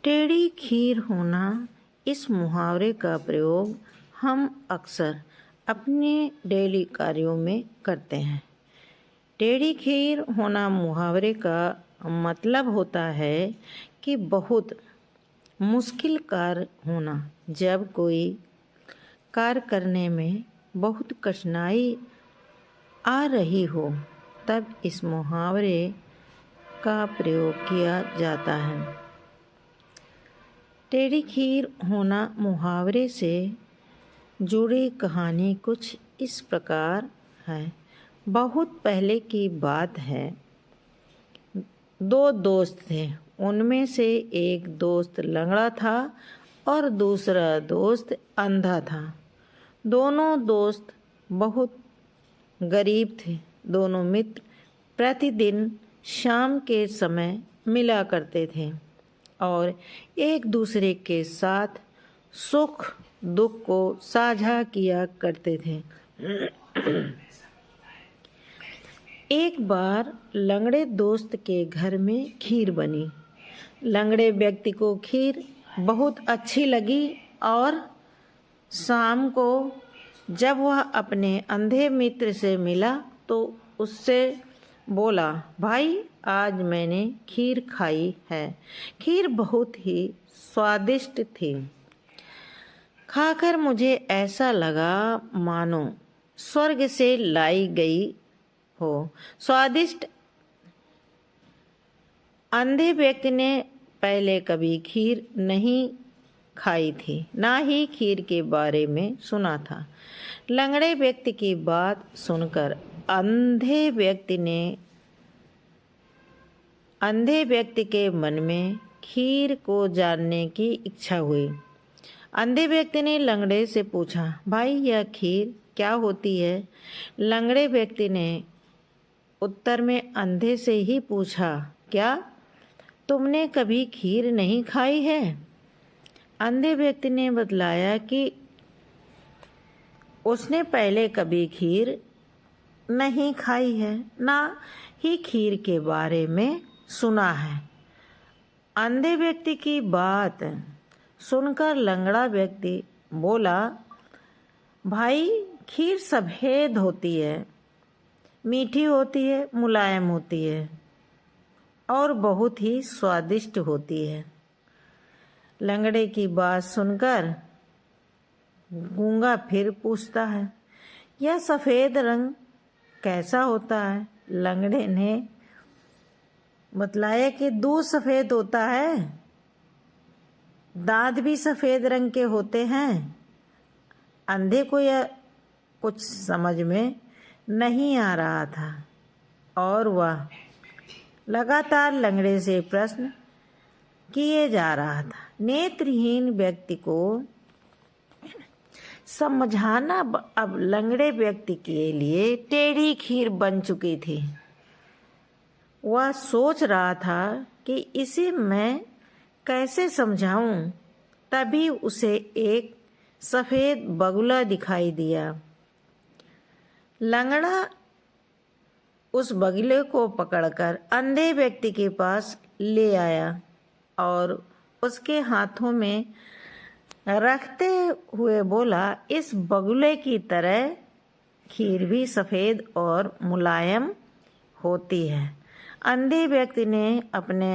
टेढ़ी खीर होना, इस मुहावरे का प्रयोग हम अक्सर अपने डेली कार्यों में करते हैं। टेढ़ी खीर होना मुहावरे का मतलब होता है कि बहुत मुश्किल कार्य होना। जब कोई कार्य करने में बहुत कठिनाई आ रही हो तब इस मुहावरे का प्रयोग किया जाता है। टेढ़ी खीर होना मुहावरे से जुड़ी कहानी कुछ इस प्रकार है। बहुत पहले की बात है। दो दोस्त थे। उनमें से एक दोस्त लंगड़ा था और दूसरा दोस्त अंधा था। दोनों दोस्त बहुत गरीब थे। दोनों मित्र प्रतिदिन शाम के समय मिला करते थे और एक दूसरे के साथ सुख दुख को साझा किया करते थे। एक बार लंगड़े दोस्त के घर में खीर बनी। लंगड़े व्यक्ति को खीर बहुत अच्छी लगी और शाम को जब वह अपने अंधे मित्र से मिला तो उससे बोला, भाई आज मैंने खीर खाई है। खीर बहुत ही स्वादिष्ट थी। खाकर मुझे ऐसा लगा मानो स्वर्ग से लाई गई हो। स्वादिष्ट। अंधे व्यक्ति ने पहले कभी खीर नहीं खाई थी, ना ही खीर के बारे में सुना था। लंगड़े व्यक्ति की बात सुनकर अंधे व्यक्ति के मन में खीर को जानने की इच्छा हुई। अंधे व्यक्ति ने लंगड़े से पूछा, भाई यह खीर क्या होती है? लंगड़े व्यक्ति ने उत्तर में अंधे से ही पूछा, क्या तुमने कभी खीर नहीं खाई है? अंधे व्यक्ति ने बतलाया कि उसने पहले कभी खीर नहीं खाई है, ना ही खीर के बारे में सुना है। अंधे व्यक्ति की बात सुनकर लंगड़ा व्यक्ति बोला, भाई खीर सफ़ेद होती है, मीठी होती है, मुलायम होती है और बहुत ही स्वादिष्ट होती है। लंगड़े की बात सुनकर गूंगा फिर पूछता है, यह सफ़ेद रंग कैसा होता है? लंगड़े ने बतलाया कि दूध सफ़ेद होता है, दांत भी सफ़ेद रंग के होते हैं। अंधे को यह कुछ समझ में नहीं आ रहा था और वह लगातार लंगड़े से प्रश्न किए जा रहा था। नेत्रहीन व्यक्ति को समझाना अब लंगड़े व्यक्ति के लिए टेढ़ी खीर बन चुकी थी। वह सोच रहा था कि इसे मैं कैसे समझाऊं। तभी उसे एक सफ़ेद बगुला दिखाई दिया। लंगड़ा उस बगुले को पकड़कर अंधे व्यक्ति के पास ले आया और उसके हाथों में रखते हुए बोला, इस बगुले की तरह खीर भी सफ़ेद और मुलायम होती है। अंधे व्यक्ति ने अपने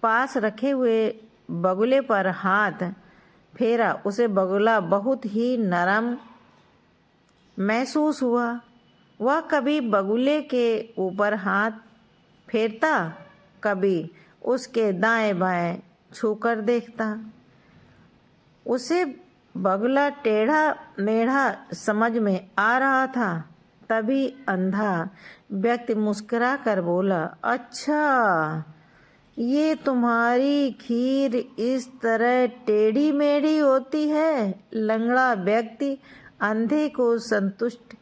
पास रखे हुए बगुले पर हाथ फेरा। उसे बगुला बहुत ही नरम महसूस हुआ। वह कभी बगुले के ऊपर हाथ फेरता, कभी उसके दाएं बाएं छूकर देखता। उसे बगुला टेढ़ा मेढ़ा समझ में आ रहा था। तभी अंधा व्यक्ति मुस्कुरा कर बोला, अच्छा ये तुम्हारी खीर इस तरह टेढ़ी मेढ़ी होती है। लंगड़ा व्यक्ति अंधे को संतुष्ट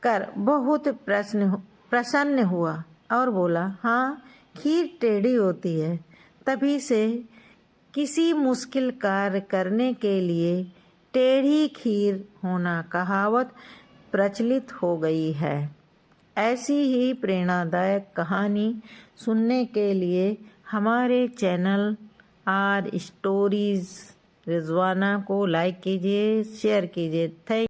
कर बहुत प्रसन्न हुआ और बोला, हाँ खीर टेढ़ी होती है। तभी से किसी मुश्किल कार्य करने के लिए टेढ़ी खीर होना कहावत प्रचलित हो गई है। ऐसी ही प्रेरणादायक कहानी सुनने के लिए हमारे चैनल आर स्टोरीज रिजवाना को लाइक कीजिए, शेयर कीजिए। थैंक